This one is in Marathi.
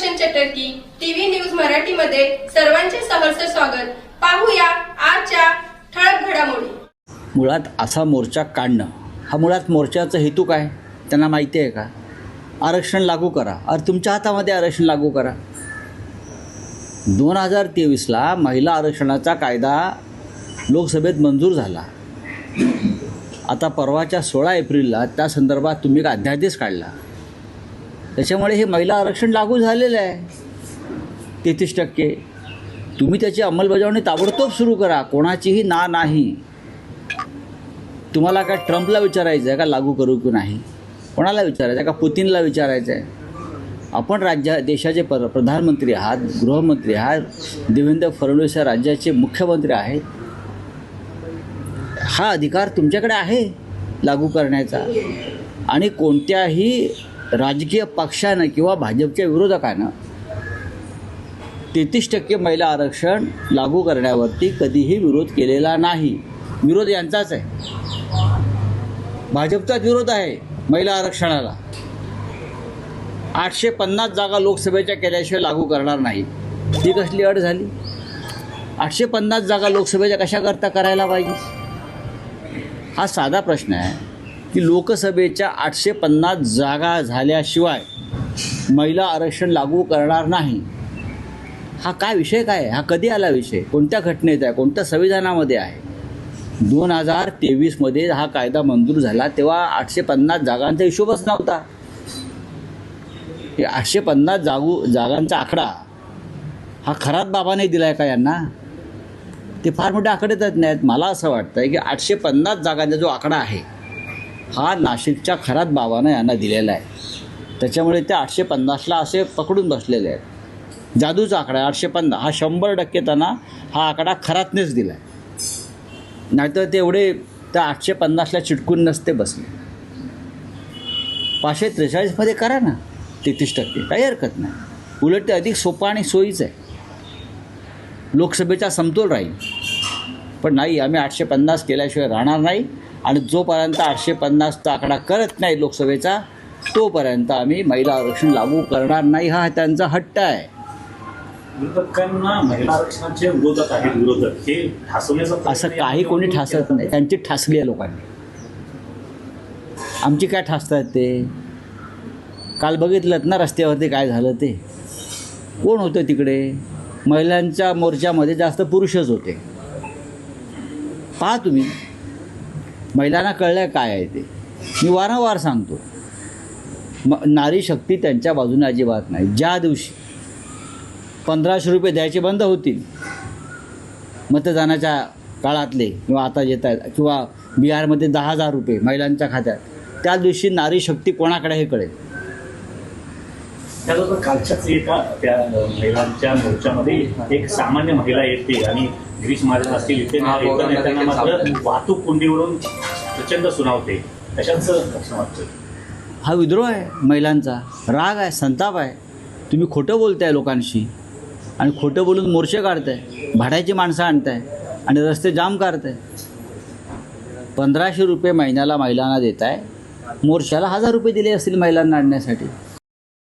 सुदर्शन चटर्की, टीव्ही न्यूज मराठीमध्ये सर्वांचे सहर्ष स्वागत. पाहूया आजच्या ठळक घडामोडी. मुळात असा मोर्चा काढणं हा मुळात मोर्चाचा हेतू काय त्यांना माहिती आहे का? आरक्षण लागू करा. अरे तुमच्या हातामध्ये आरक्षण लागू करा. 2023ला महिला आरक्षणाचा कायदा लोकसभेत मंजूर झाला. आता परवाच्या 16 एप्रिलला त्या संदर्भात तुम्ही अध्यादेश काढला. त्याच्यामुळे हे महिला आरक्षण लागू झालेलं आहे 33%. तुम्ही त्याची अंमलबजावणी ताबडतोब सुरू करा. कोणाचीही नाही. तुम्हाला काय ट्रम्पला विचारायचं आहे का लागू करू की नाही? कोणाला विचारायचं आहे का? पुतिनला विचारायचं आहे? आपण देशाचे प्रधानमंत्री आहात, गृहमंत्री आहात, देवेंद्र फडणवीस या राज्याचे मुख्यमंत्री आहेत. हा अधिकार तुमच्याकडे आहे लागू करण्याचा. आणि कोणत्याही राजकीय पक्षानं किंवा भाजपच्या विरोधकानं 33% महिला आरक्षण लागू करण्यावरती कधीही विरोध केलेला नाही. विरोध यांचाच आहे, भाजपचाच विरोध आहे महिला आरक्षणाला. 850 जागा लोकसभेच्या केल्याशिवाय लागू करणार नाही. ती कसली अट झाली? 850 जागा लोकसभेच्या कशाकरता करायला पाहिजे? हा साधा प्रश्न आहे की लोकसभेच्या 850 जागा झाल्याशिवाय महिला आरक्षण लागू करणार नाही. हा काय विषय काय आहे? हा कधी आला विषय? कोणत्या घटनेत आहे? कोणत्या संविधानामध्ये आहे? 2023मध्ये हा कायदा मंजूर झाला तेव्हा 850 जागांचा हिशोबच नव्हता. हे 850 जागांचा आकडा हा खरात बाबाने दिला आहे का यांना? ते फार मोठे आकडे देत नाहीत. मला असं वाटतं आहे की 850 जागांचा जो आकडा आहे हा नाशिकच्या खरात बाबानं यांना दिलेला आहे. त्याच्यामुळे ते 850ला असे पकडून बसलेले आहेत. जादूचा आकडा आहे 850. हा 100% त्यांना हा आकडा खरातनेच दिला आहे. नाहीतर ते एवढे त्या 850ला चिटकून नसते बसले. 543मध्ये करा ना 33%, काही हरकत नाही. उलट ते अधिक सोपं आणि सोयीचं आहे. लोकसभेचा समतोल राहील. पण नाही, आम्ही 850 केल्याशिवाय राहणार नाही. आणि जोपर्यंत 850चा आकडा करत नाही लोकसभेचा तोपर्यंत आम्ही महिला आरक्षण लागू करणार नाही. हा त्यांचा हट्ट आहे. विरोधकांना महिला आरक्षणाचे विरोधक आहेत, विरोधक हे ठासवण्याचं असं काही कोणी ठासत नाही. त्यांची ठासली आहे लोकांनी. आमची काय ठासतात ते? काल बघितलं ना रस्त्यावरती काय झालं ते? कोण होतं तिकडे? महिलांच्या मोर्चामध्ये जास्त पुरुषच होते. पहा तुम्ही, महिलांना कळलं काय आहे ते. मी वारंवार सांगतो, नारी शक्ती त्यांच्या बाजूने अजिबात नाही. ज्या दिवशी 1500 रुपये द्यायचे बंद होतील मतदानाच्या काळातले किंवा आता येत आहेत, किंवा बिहारमध्ये 10,000 रुपये महिलांच्या खात्यात, त्या दिवशी नारी शक्ती कोणाकडे हे कळेल. त्यानंतर कालच्याच एका त्या महिलांच्या मोर्चामध्ये एक सामान्य महिला येते आणि गिरीश महाजन असतील इथे नेत्यांना मात्र वाहतूक कोंडीवरून प्रचंड सुनावते. कशाच लक्षण वाटतं? हा विद्रोह आहे महिलांचा, राग आहे, संताप आहे. तुम्ही खोटं बोलताय लोकांशी आणि खोटं बोलून मोर्चे काढताय, भाड्याची माणसं आणताय आणि रस्ते जाम करताय. 1500 रुपये महिन्याला महिलांना देताय. मोर्चाला 1000 रुपये दिले असतील महिलांना आणण्यासाठी.